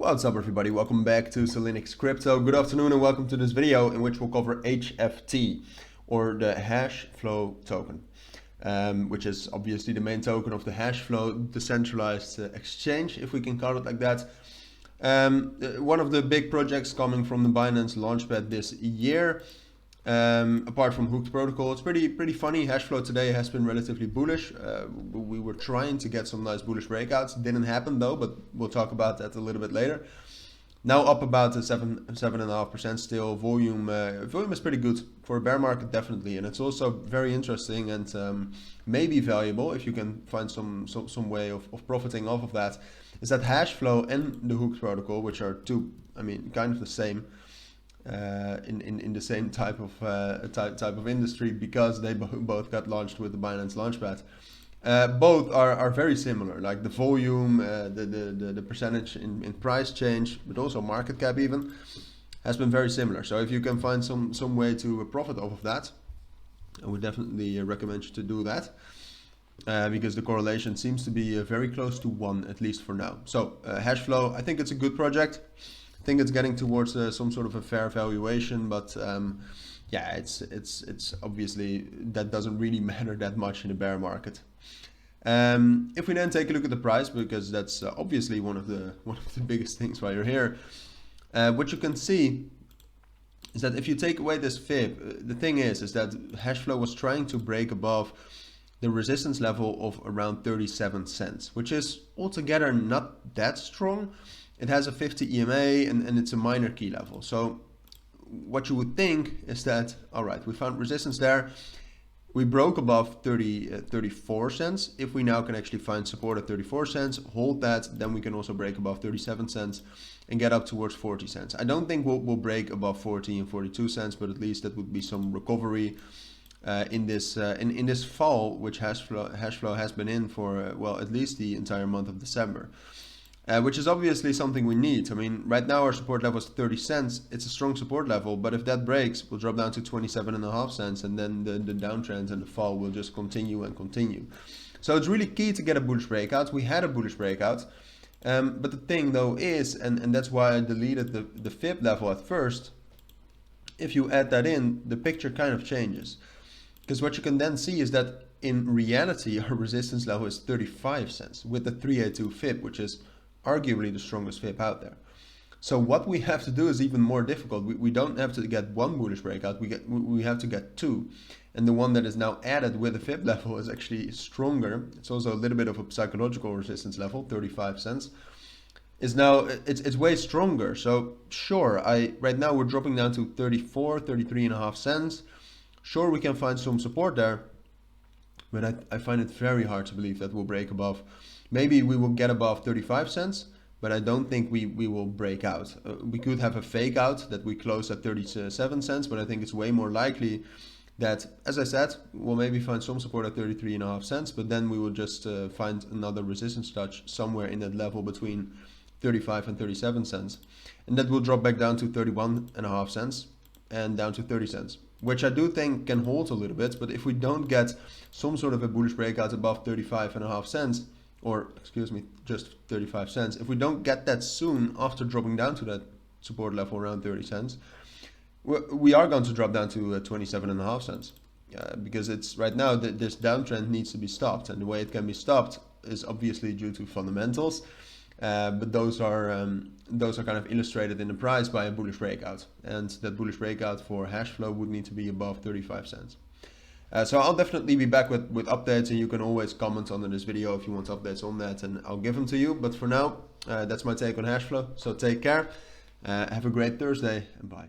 What's up everybody, welcome back to Cilinix Crypto. Good afternoon and welcome to this video in which we'll cover HFT, or the Hashflow token, which is obviously the main token of the Hashflow decentralized exchange, if we can call it like that. One of the big projects coming from the Binance launchpad this year. Apart from hooked protocol, it's pretty funny. Hashflow today has been relatively bullish. We were trying to get some nice bullish breakouts. Didn't happen though, but we'll talk about that a little bit later. Now up about 7.5% still. Volume is pretty good for a bear market, definitely, and it's also very interesting and maybe valuable if you can find some way of profiting off of that. Is that Hashflow and the hooked protocol, which are two, kind of the same. In the same type of industry, because they both got launched with the Binance launchpad. Both are very similar, like the volume, the percentage in price change, but also market cap even has been very similar. So if you can find some way to profit off of that, I would definitely recommend you to do that, because the correlation seems to be very close to 1, at least for now. So Hashflow, I think it's a good project. I think it's getting towards some sort of a fair valuation, but yeah, it's obviously that doesn't really matter that much in a bear market. If we then take a look at the price, because that's obviously one of the biggest things while you're here, what you can see is that if you take away this fib, the thing is that Hashflow was trying to break above the resistance level of around 37 cents, which is altogether not that strong. It has a 50 EMA and it's a minor key level. So what you would think is that, all right, we found resistance there. We broke above 34 cents. If we now can actually find support at 34 cents, hold that, then we can also break above 37 cents and get up towards 40 cents. I don't think we'll break above 40 and 42 cents, but at least that would be some recovery in this fall, which Hashflow has been in for, well, at least the entire month of December. Which is obviously something we need. Right now our support level is 30 cents. It's a strong support level, but if that breaks, we'll drop down to 27.5 cents, and then the downtrend and the fall will just continue and continue. So it's really key to get a bullish breakout. We had a bullish breakout, but the thing though is, and that's why I deleted the fib level at first, if you add that in, the picture kind of changes. Because what you can then see is that in reality, our resistance level is 35 cents with the 382 fib, which is arguably the strongest fib out there. So what we have to do is even more difficult. We don't have to get one bullish breakout, we have to get two. And the one that is now added with the fib level is actually stronger. It's also a little bit of a psychological resistance level, 35 cents. Is now, it's way stronger. So sure, right now we're dropping down to 33.5 cents. Sure, we can find some support there, but I find it very hard to believe that we'll break above. Maybe we will get above 35 cents, but I don't think we will break out. We could have a fake out that we close at 37 cents, but I think it's way more likely that, as I said, we'll maybe find some support at 33.5 cents, but then we will just find another resistance touch somewhere in that level between 35 and 37 cents. And that will drop back down to 31.5 cents and down to 30 cents, which I do think can hold a little bit. But if we don't get some sort of a bullish breakout above 35.5 cents, or excuse me, just 35 cents, if we don't get that soon after dropping down to that support level around 30 cents, we are going to drop down to 27.5 cents. Because it's right now that this downtrend needs to be stopped, and the way it can be stopped is obviously due to fundamentals, but those are kind of illustrated in the price by a bullish breakout, and that bullish breakout for Hashflow would need to be above 35 cents. So I'll definitely be back with updates, and you can always comment under this video if you want updates on that, and I'll give them to you. But for now, that's my take on Hashflow. So take care, have a great Thursday, and bye.